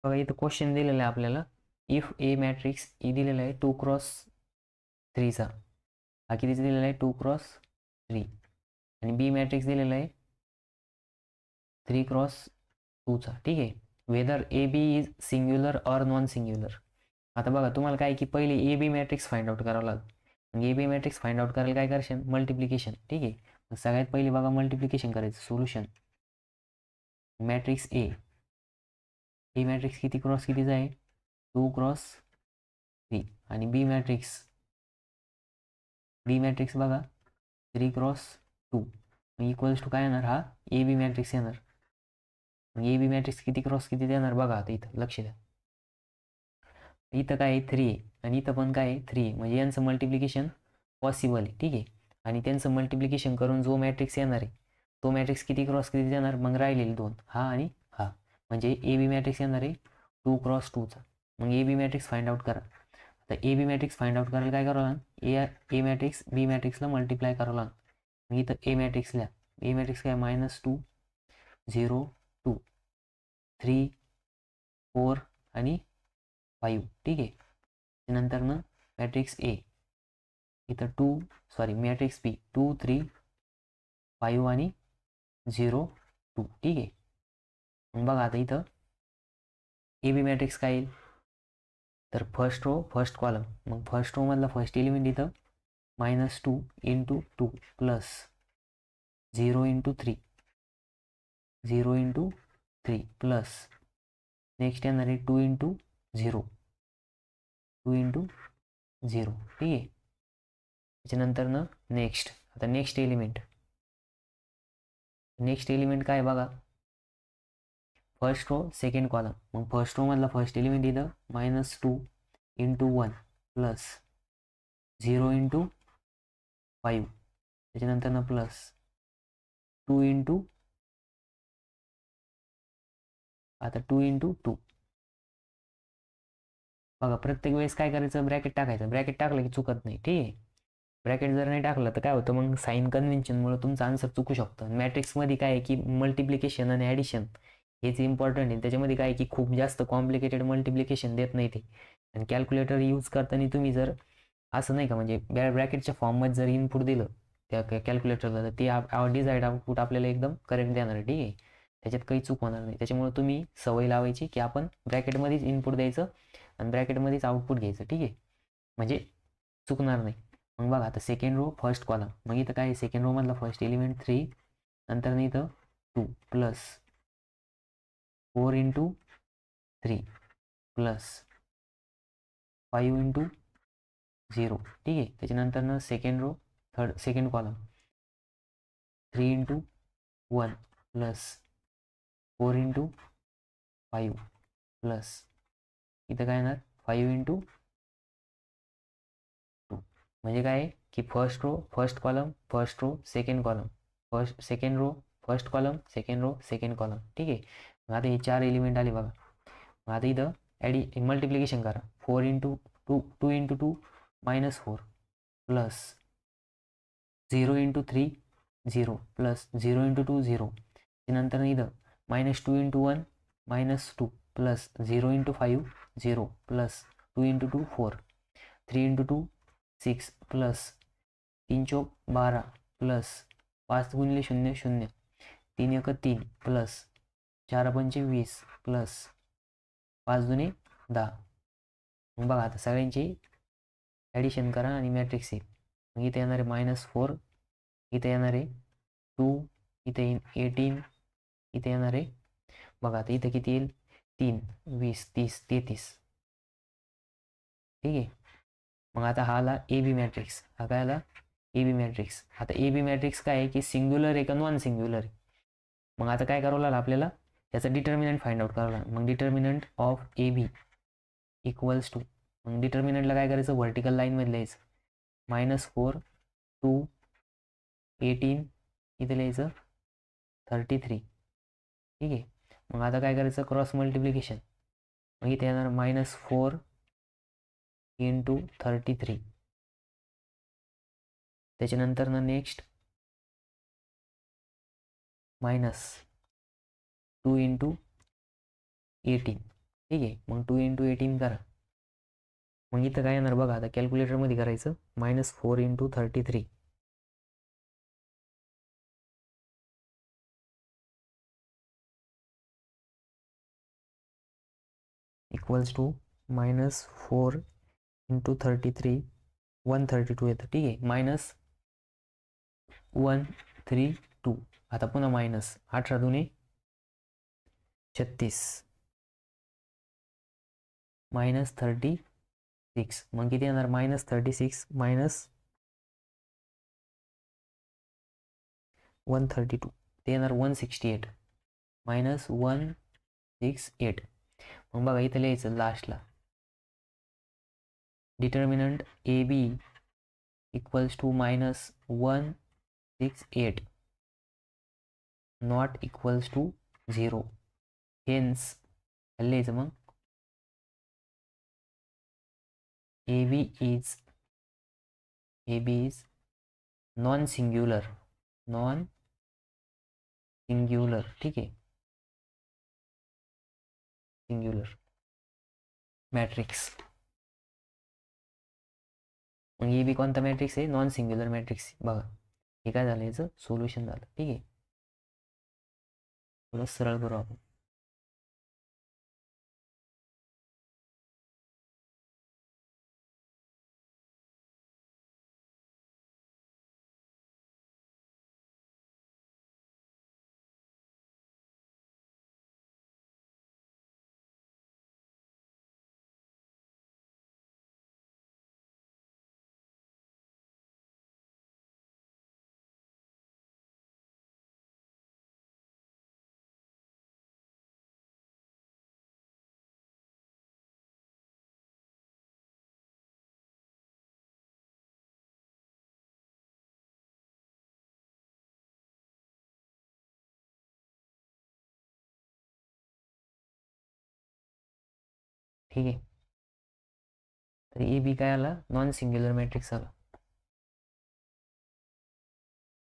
बघा इथं क्वेश्चन दिलेला आहे आपल्याला. इफ ए मॅट्रिक्स ई दिलेला आहे 2x3चा, हा कितीचा दिलेला आहे 2x3, आणि बी मॅट्रिक्स दिलेला आहे 3x2चा. ठीक आहे. Whether A B is singular or non singular. आता बघा तुम्हाला काय की पहिले A B matrix find out करावं लागेल. मग A B matrix find out करायला काय करशील, मल्टिप्लिकेशन. ठीक आहे. मग सगळ्यात पहिले बघा मल्टिप्लिकेशन करायचं. सोल्युशन मॅट्रिक्स ए मॅट्रिक्स किती क्रॉस कितीचा आहे 2x3, आणि बी मॅट्रिक्स बघा 3x2 इक्वल्स टू काय येणार, हा ए बी मॅट्रिक्स येणार. मग ए बी मॅट्रिक्स किती क्रॉस किती देणार बघा. आता इथं लक्ष द्या, इथं काय आहे 3 आहे आणि इथं पण काय आहे 3 आहे, म्हणजे यांचं मल्टिप्लिकेशन पॉसिबल आहे. ठीक आहे. आणि त्यांचं मल्टिप्लिकेशन करून जो मॅट्रिक्स येणार आहे तो मॅट्रिक्स किती क्रॉस किती देणार, मग राहिलेले दोन, हा आणि हा, म्हणजे ए बी मॅट्रिक्स येणार आहे 2x2चा. मग A B matrix find out करा. आता A B matrix find out करायला काय करावं लागेल, ए मॅट्रिक्स बी मॅट्रिक्सला मल्टिप्लाय करावं लागेल. मग इथं ए मॅट्रिक्स लिहा. ए मॅट्रिक्स काय -2 0 2 3 4 आणि 5. ठीक आहे. नंतर मॅट्रिक्स ए इथं मॅट्रिक्स बी 2 3 5 आणि 0 2. ठीक आहे. मग बघा आता इथं ए बी मॅट्रिक्स काय येईल, तर फर्स्ट रो फर्स्ट कॉलम. मग फर्स्ट रो मधला फर्स्ट एलिमेंट इथं -2 × 2 प्लस 0 × 3 प्लस नेक्स्ट येणार आहे 2 × 0 ठीक आहे. त्याच्यानंतर नेक्स्ट, आता नेक्स्ट एलिमेंट काय बघा, फर्स्ट रो सेकंड कॉलम. मग फर्स्ट रो मधला फर्स्ट एलिमेंट इथं -2 × 1 प्लस 0 × 5, त्याच्यानंतर प्लस 2 × आता 2 × 2. बघा प्रत्येक वेळेस काय करायचं, ब्रॅकेट टाकायचं. ब्रॅकेट टाकलं की चुकत नाही. ठीक आहे. ब्रॅकेट जर नाही टाकलं तर काय होतं, मग साईन कन्व्हेन्शनमुळे तुमचं आन्सर चुकू शकतं. मॅट्रिक्समध्ये काय आहे की मल्टिप्लिकेशन आणि ॲडिशन हेच इम्पॉर्टंट आहे. त्याच्यामध्ये काय आहे की खूप जास्त कॉम्प्लिकेटेड मल्टिप्लिकेशन देत नाही ते. आणि कॅल्क्युलेटर यूज करताना तुम्ही जर असं नाही का, म्हणजे ब्रॅकेटच्या फॉर्ममध्ये जर इनपुट दिलं त्या कॅल्क्युलेटरला, तर ते डिझायर्ड आउटपुट आपल्याला एकदम करेक्ट देणार आहे. ठीक आहे. त्याच्यात काही चूक होणार नाही. त्याच्यामुळे तुम्ही सवय लावायची की आपण ब्रॅकेटमध्येच इनपुट द्यायचं आणि ब्रॅकेटमध्येच आउटपुट घ्यायचं. ठीक आहे. म्हणजे चुकणार नाही. मग बघा आता सेकंड रो फर्स्ट कॉलम. मग इथं काय सेकंड रो मधला फर्स्ट एलिमेंट 3, नंतर इथं 2 प्लस 4 × 3 प्लस 5 × 0. ठीक आहे. त्याच्यानंतर सेकंड कॉलम 3 × 1 प्लस 4 × 5 प्लस इथं काय येणार 5 × 2. म्हणजे काय की first row first column first row second column second row first column second column. ठीक आहे. मग आता हे 4 एलिमेंट आले बघा. मग आता इथं मल्टिप्लिकेशन करा. 4 × 2 × 2 -4 प्लस 0 × 3 0 प्लस 0 × 2 0. नंतर इथं -2 × 1 -2 प्लस 0 × 5 0 प्लस 2 × 2 4 3 × 2 6 प्लस 3 चौक 12 प्लस 5 × 0 0 3 1 3 प्लस 4 पंचे 20 प्लस 5 दुने 10. मग बघा आता सगळ्यांची ॲडिशन करा आणि मॅट्रिक्स येईल. मग इथे येणार आहे -4, इथे येणार आहे 2, इथे येईल 18, इथे येणार आहे बघा आता इथं किती येईल 3 20 30 33. ठीक आहे. मग आता हा आला ए बी मॅट्रिक्स. हा काय आला ए बी मॅट्रिक्स. आता ए बी मॅट्रिक्स काय आहे की सिंग्युलर आहे का नॉन सिंग्युलर आहे. मग आता काय करावं लागेल आपल्याला, त्याचा डिटर्मिनंट फाइंड आउट करावं लागेल. मग determinant of A B equals to, मग डिटर्मिनंटला काय करायचं व्हर्टिकल लाईनमध्ये लिहायचं -4 2 18 इथे लिहायचं 33. ठीक आहे. मग आता काय करायचं क्रॉस मल्टिप्लिकेशन. मग इथे येणार -4 × 33. त्याच्यानंतर नेक्स्ट -2 × 18. ठीक आहे. मग 2 × 18 करा. मग इथं काय येणार बघा, आता कॅल्क्युलेटरमध्ये करायचं. -4 × 33 इक्वल्स टू -4 × 33 132 येतं. ठीक आहे. -132. आता पुन्हा मायनस 18 दुने 36 -36. मग किती येणार? -36 -132 ते येणार 168 -168. मग बघा इथं लिहायचं लास्टला determinant A B equals to -168 not equals to 0. Hence लिहायचं मग A B is non singular ठीक आहे, सिंग्युलर मॅट्रिक्स. मग ए बी कोणता मॅट्रिक्स आहे? Non singular matrix. बघा हे काय झालं, याचं सोल्युशन झालं. ठीक आहे. थोडं सरळ करू आपण. ठीक आहे. तर ए बी काय आला? नॉन सिंग्युलर मॅट्रिक्स आला.